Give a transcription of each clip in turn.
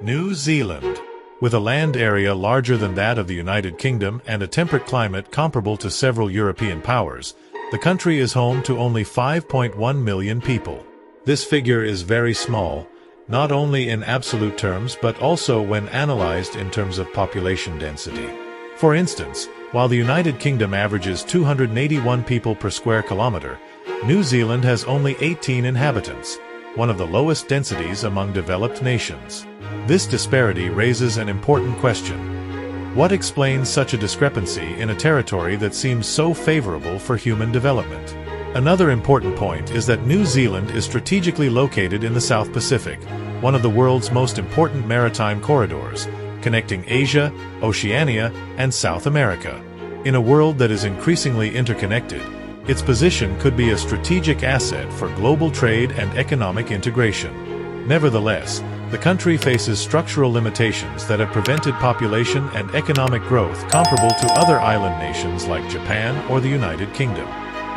New Zealand. With a land area larger than that of the United Kingdom and a temperate climate comparable to several European powers, the country is home to only 5.1 million people. This figure is very small, not only in absolute terms but also when analyzed in terms of population density. For instance, while the United Kingdom averages 281 people per square kilometer, New Zealand has only 18 inhabitants, one of the lowest densities among developed nations. This disparity raises an important question. What explains such a discrepancy in a territory that seems so favorable for human development? Another important point is that New Zealand is strategically located in the South Pacific, one of the world's most important maritime corridors, connecting Asia, Oceania, and South America. In a world that is increasingly interconnected, its position could be a strategic asset for global trade and economic integration. Nevertheless, the country faces structural limitations that have prevented population and economic growth comparable to other island nations like Japan or the United Kingdom.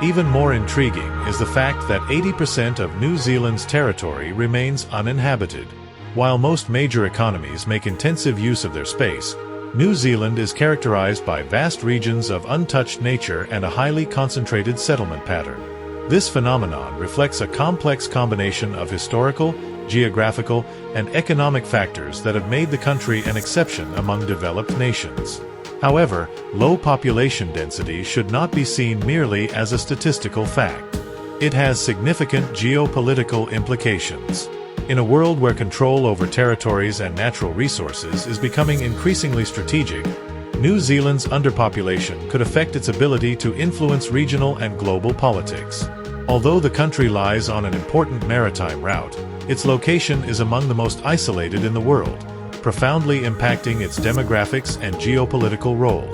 Even more intriguing is the fact that 80% of New Zealand's territory remains uninhabited. While most major economies make intensive use of their space, New Zealand is characterized by vast regions of untouched nature and a highly concentrated settlement pattern. This phenomenon reflects a complex combination of historical, geographical, and economic factors that have made the country an exception among developed nations. However, low population density should not be seen merely as a statistical fact. It has significant geopolitical implications. In a world where control over territories and natural resources is becoming increasingly strategic, New Zealand's underpopulation could affect its ability to influence regional and global politics. Although the country lies on an important maritime route, its location is among the most isolated in the world, profoundly impacting its demographics and geopolitical role.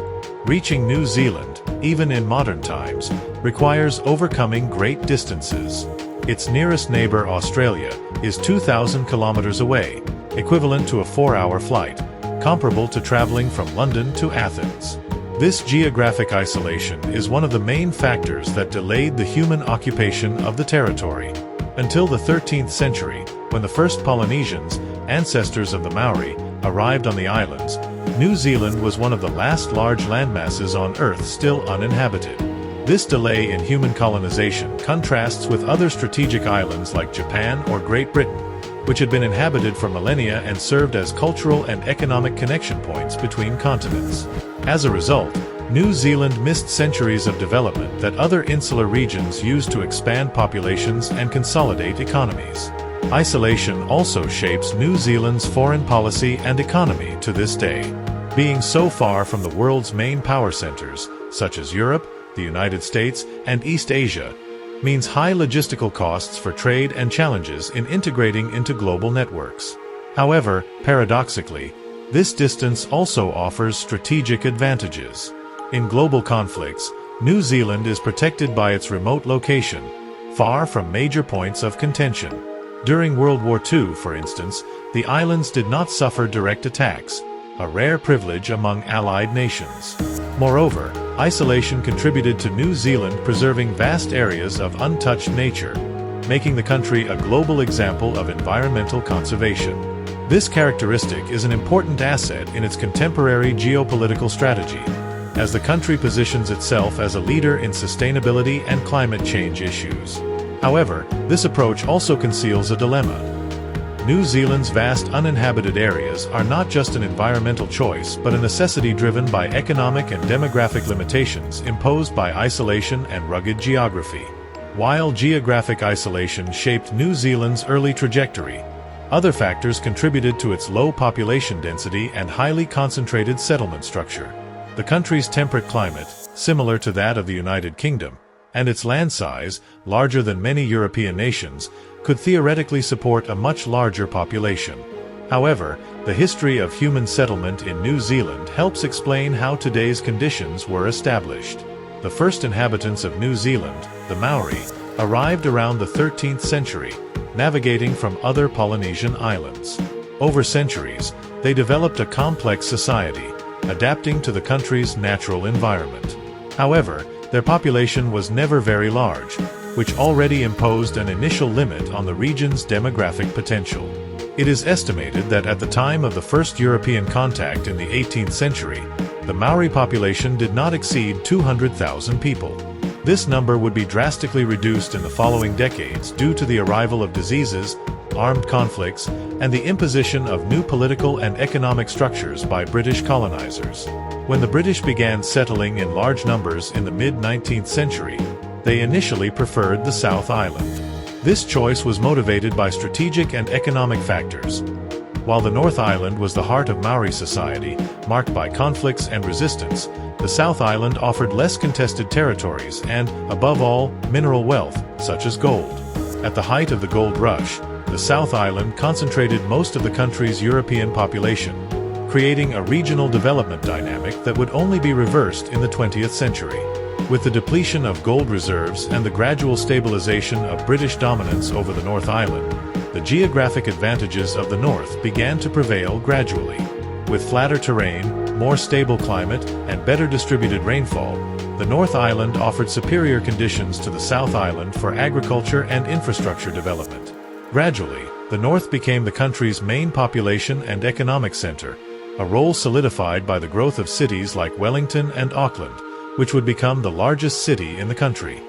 Reaching New Zealand, even in modern times, requires overcoming great distances. Its nearest neighbor, Australia, is 2,000 kilometers away, equivalent to a 4-hour flight, comparable to traveling from London to Athens. This geographic isolation is one of the main factors that delayed the human occupation of the territory. Until the 13th century, when the first Polynesians, ancestors of the Maori, arrived on the islands, New Zealand was one of the last large landmasses on Earth still uninhabited. This delay in human colonization contrasts with other strategic islands like Japan or Great Britain, which had been inhabited for millennia and served as cultural and economic connection points between continents. As a result, New Zealand missed centuries of development that other insular regions used to expand populations and consolidate economies. Isolation also shapes New Zealand's foreign policy and economy to this day. Being so far from the world's main power centers, such as Europe, the United States, and East Asia, means high logistical costs for trade and challenges in integrating into global networks. However, paradoxically, this distance also offers strategic advantages. In global conflicts, New Zealand is protected by its remote location, far from major points of contention. During World War II, for instance, the islands did not suffer direct attacks, a rare privilege among allied nations. Moreover, isolation contributed to New Zealand preserving vast areas of untouched nature, making the country a global example of environmental conservation. This characteristic is an important asset in its contemporary geopolitical strategy, as the country positions itself as a leader in sustainability and climate change issues. However, this approach also conceals a dilemma. New Zealand's vast uninhabited areas are not just an environmental choice but a necessity driven by economic and demographic limitations imposed by isolation and rugged geography. While geographic isolation shaped New Zealand's early trajectory, other factors contributed to its low population density and highly concentrated settlement structure. The country's temperate climate, similar to that of the United Kingdom, and its land size, larger than many European nations, could theoretically support a much larger population. However, the history of human settlement in New Zealand helps explain how today's conditions were established. The first inhabitants of New Zealand, the Maori, arrived around the 13th century, navigating from other Polynesian islands. Over centuries, they developed a complex society, adapting to the country's natural environment. However, their population was never very large, which already imposed an initial limit on the region's demographic potential. It is estimated that at the time of the first European contact in the 18th century, the Maori population did not exceed 200,000 people. This number would be drastically reduced in the following decades due to the arrival of diseases, armed conflicts, and the imposition of new political and economic structures by British colonizers. When the British began settling in large numbers in the mid-19th century, they initially preferred the South Island. This choice was motivated by strategic and economic factors. While the North Island was the heart of Maori society, marked by conflicts and resistance, the South Island offered less contested territories and, above all, mineral wealth, such as gold. At the height of the gold rush, the South Island concentrated most of the country's European population, creating a regional development dynamic that would only be reversed in the 20th century. With the depletion of gold reserves and the gradual stabilization of British dominance over the North Island, the geographic advantages of the North began to prevail gradually. With flatter terrain, more stable climate, and better distributed rainfall, the North Island offered superior conditions to the South Island for agriculture and infrastructure development. Gradually, the North became the country's main population and economic center, a role solidified by the growth of cities like Wellington and Auckland, which would become the largest city in the country.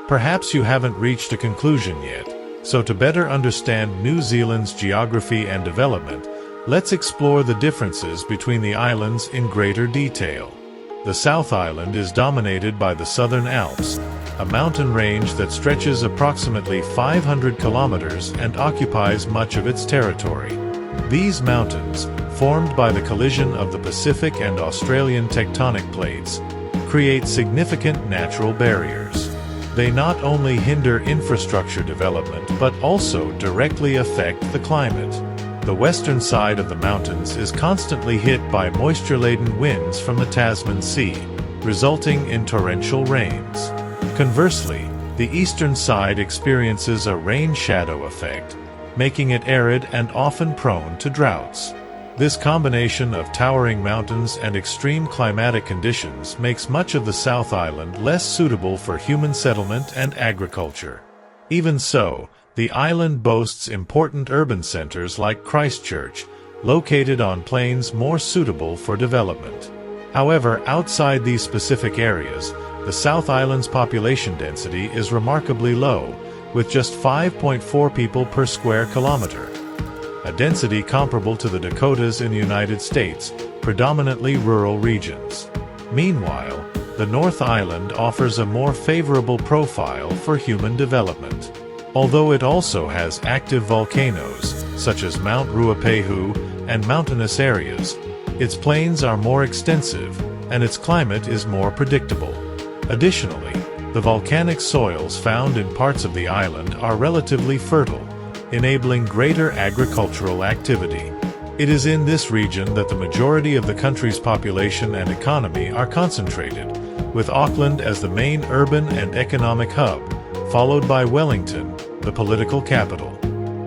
Perhaps you haven't reached a conclusion yet, so to better understand New Zealand's geography and development, let's explore the differences between the islands in greater detail. The South Island is dominated by the Southern Alps, a mountain range that stretches approximately 500 kilometers and occupies much of its territory. These mountains, formed by the collision of the Pacific and Australian tectonic plates, create significant natural barriers. They not only hinder infrastructure development but also directly affect the climate. The western side of the mountains is constantly hit by moisture-laden winds from the Tasman Sea, resulting in torrential rains. Conversely, the eastern side experiences a rain shadow effect, making it arid and often prone to droughts. This combination of towering mountains and extreme climatic conditions makes much of the South Island less suitable for human settlement and agriculture. Even so, the island boasts important urban centers like Christchurch, located on plains more suitable for development. However, outside these specific areas, the South Island's population density is remarkably low, with just 5.4 people per square kilometer, a density comparable to the Dakotas in the United States, predominantly rural regions. Meanwhile, the North Island offers a more favorable profile for human development. Although it also has active volcanoes, such as Mount Ruapehu, and mountainous areas, its plains are more extensive, and its climate is more predictable. Additionally, the volcanic soils found in parts of the island are relatively fertile, enabling greater agricultural activity. It is in this region that the majority of the country's population and economy are concentrated, with Auckland as the main urban and economic hub, followed by Wellington, the political capital.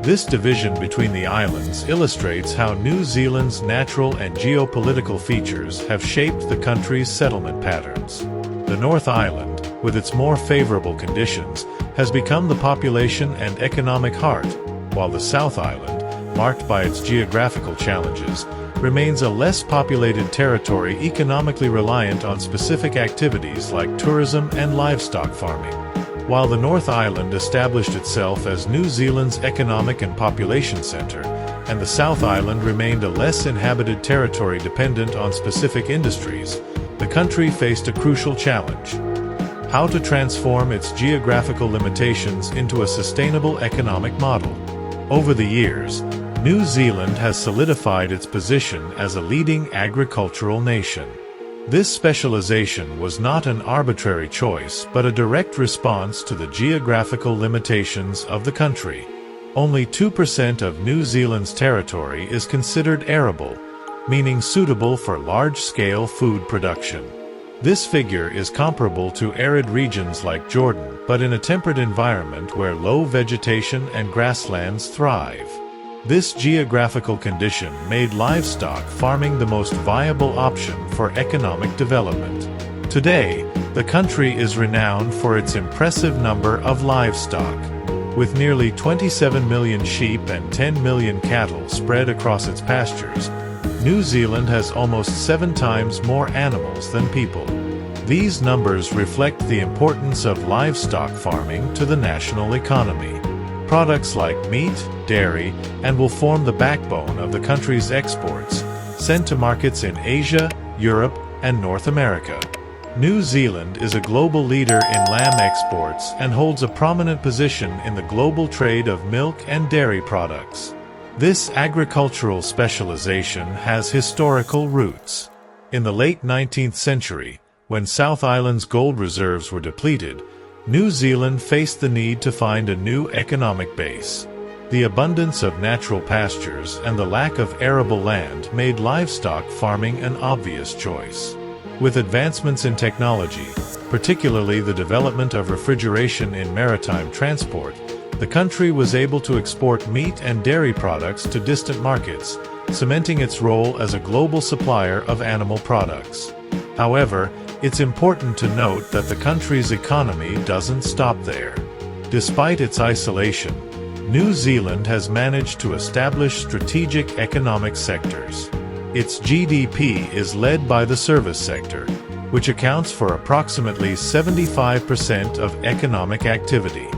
This division between the islands illustrates how New Zealand's natural and geopolitical features have shaped the country's settlement patterns. The North Island, with its more favorable conditions, has become the population and economic heart, while the South Island, marked by its geographical challenges, remains a less populated territory economically reliant on specific activities like tourism and livestock farming. While the North Island established itself as New Zealand's economic and population center, and the South Island remained a less inhabited territory dependent on specific industries, the country faced a crucial challenge: how to transform its geographical limitations into a sustainable economic model. Over the years, New Zealand has solidified its position as a leading agricultural nation. This specialization was not an arbitrary choice but a direct response to the geographical limitations of the country. Only 2% of New Zealand's territory is considered arable, meaning suitable for large-scale food production. This figure is comparable to arid regions like Jordan, but in a temperate environment where low vegetation and grasslands thrive. This geographical condition made livestock farming the most viable option for economic development. Today, The country is renowned for its impressive number of livestock. With nearly 27 million sheep and 10 million cattle spread across its pastures, New Zealand has almost 7 times more animals than people. These numbers reflect the importance of livestock farming to the national economy. Products like meat, dairy, and will form the backbone of the country's exports, sent to markets in Asia, Europe, and North America. New Zealand is a global leader in lamb exports and holds a prominent position in the global trade of milk and dairy products. This agricultural specialization has historical roots. In the late 19th century, when South Island's gold reserves were depleted, New Zealand faced the need to find a new economic base. The abundance of natural pastures and the lack of arable land made livestock farming an obvious choice. With advancements in technology, particularly the development of refrigeration in maritime transport, the country was able to export meat and dairy products to distant markets, cementing its role as a global supplier of animal products. However, it's important to note that the country's economy doesn't stop there. Despite its isolation, New Zealand has managed to establish strategic economic sectors. Its GDP is led by the service sector, which accounts for approximately 75% of economic activity.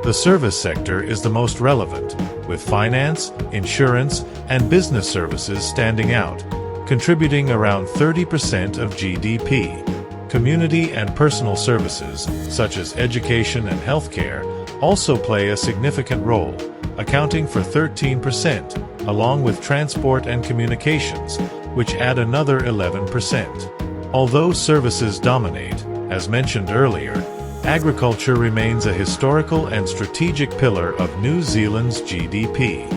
The service sector is the most relevant, with finance, insurance, and business services standing out, contributing around 30% of GDP. Community and personal services, such as education and healthcare, also play a significant role, accounting for 13%, along with transport and communications, which add another 11%. Although services dominate, as mentioned earlier, agriculture remains a historical and strategic pillar of New Zealand's GDP.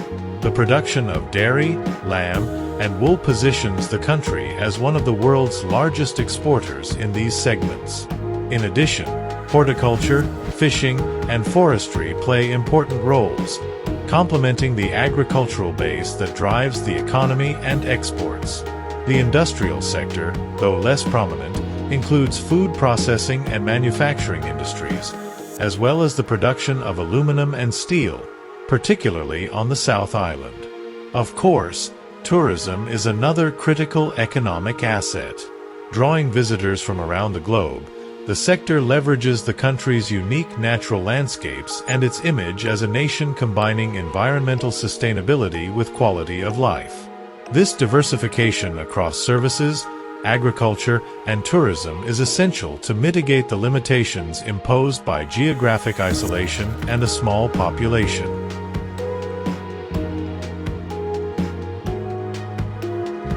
The production of dairy, lamb, and wool positions the country as one of the world's largest exporters in these segments. In addition, horticulture, fishing, and forestry play important roles, complementing the agricultural base that drives the economy and exports. The industrial sector, though less prominent, includes food processing and manufacturing industries, as well as the production of aluminum and steel, particularly on the South Island. Of course, tourism is another critical economic asset. Drawing visitors from around the globe, the sector leverages the country's unique natural landscapes and its image as a nation combining environmental sustainability with quality of life. This diversification across services, agriculture, and tourism is essential to mitigate the limitations imposed by geographic isolation and a small population.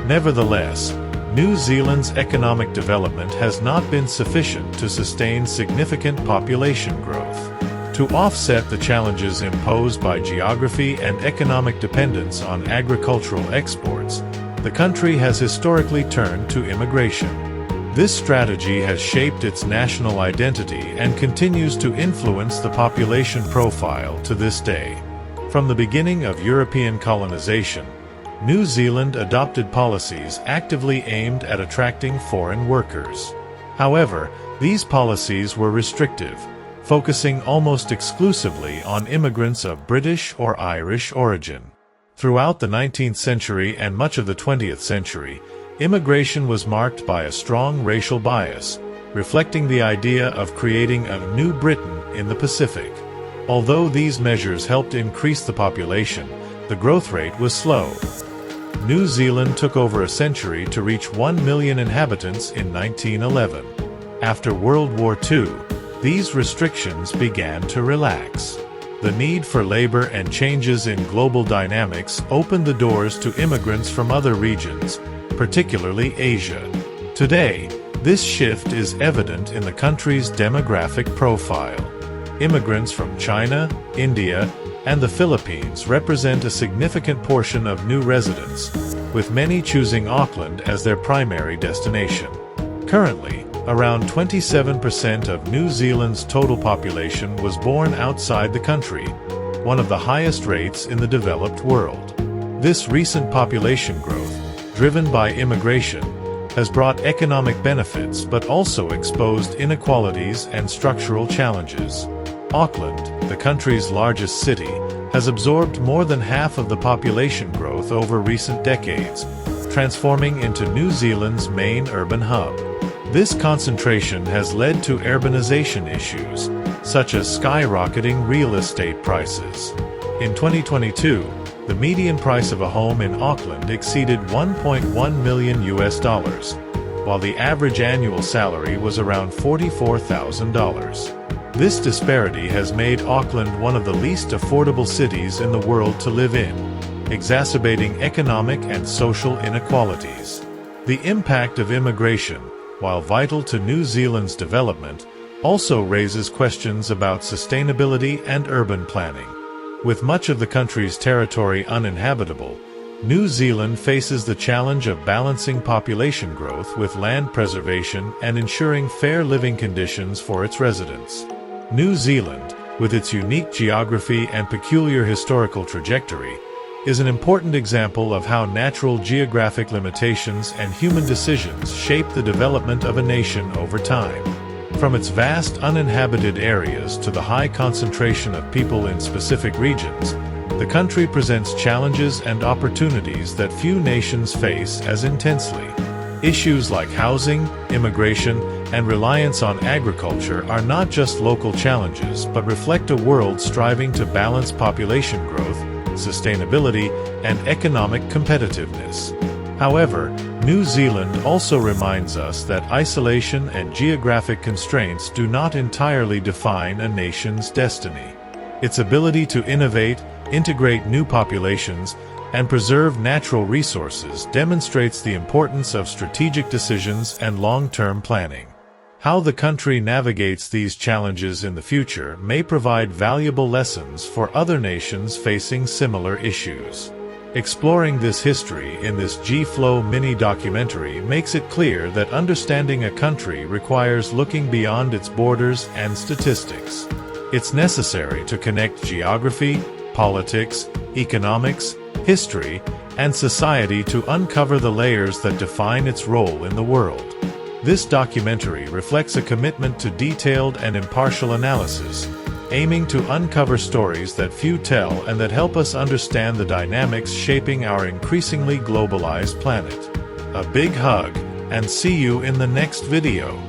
Nevertheless, New Zealand's economic development has not been sufficient to sustain significant population growth. To offset the challenges imposed by geography and economic dependence on agricultural exports, the country has historically turned to immigration. This strategy has shaped its national identity and continues to influence the population profile to this day. From the beginning of European colonization, New Zealand adopted policies actively aimed at attracting foreign workers. However, these policies were restrictive, focusing almost exclusively on immigrants of British or Irish origin. Throughout the 19th century and much of the 20th century, immigration was marked by a strong racial bias, reflecting the idea of creating a new Britain in the Pacific. Although these measures helped increase the population, the growth rate was slow. New Zealand took over a century to reach 1 million inhabitants in 1911. After World War II, these restrictions began to relax. The need for labor and changes in global dynamics opened the doors to immigrants from other regions, particularly Asia. Today, this shift is evident in the country's demographic profile. Immigrants from China, India, and the Philippines represent a significant portion of new residents, with many choosing Auckland as their primary destination. Currently, around 27% of New Zealand's total population was born outside the country, one of the highest rates in the developed world. This recent population growth, driven by immigration, has brought economic benefits but also exposed inequalities and structural challenges. Auckland, the country's largest city, has absorbed more than half of the population growth over recent decades, transforming into New Zealand's main urban hub. This concentration has led to urbanization issues, such as skyrocketing real estate prices. In 2022, the median price of a home in Auckland exceeded $1.1 million, while the average annual salary was around $44,000. This disparity has made Auckland one of the least affordable cities in the world to live in, exacerbating economic and social inequalities. The impact of immigration, while vital to New Zealand's development, also raises questions about sustainability and urban planning. With much of the country's territory uninhabitable, New Zealand faces the challenge of balancing population growth with land preservation and ensuring fair living conditions for its residents. New Zealand, with its unique geography and peculiar historical trajectory, is an important example of how natural geographic limitations and human decisions shape the development of a nation over time. From its vast uninhabited areas to the high concentration of people in specific regions, the country presents challenges and opportunities that few nations face as intensely. Issues like housing, immigration, and reliance on agriculture are not just local challenges but reflect a world striving to balance population growth, sustainability, and economic competitiveness. However, New Zealand also reminds us that isolation and geographic constraints do not entirely define a nation's destiny. Its ability to innovate, integrate new populations, and preserve natural resources demonstrates the importance of strategic decisions and long-term planning. How the country navigates these challenges in the future may provide valuable lessons for other nations facing similar issues. Exploring this history in this GlobalFlow mini-documentary makes it clear that understanding a country requires looking beyond its borders and statistics. It's necessary to connect geography, politics, economics, history, and society to uncover the layers that define its role in the world. This documentary reflects a commitment to detailed and impartial analysis, aiming to uncover stories that few tell and that help us understand the dynamics shaping our increasingly globalized planet. A big hug, and see you in the next video.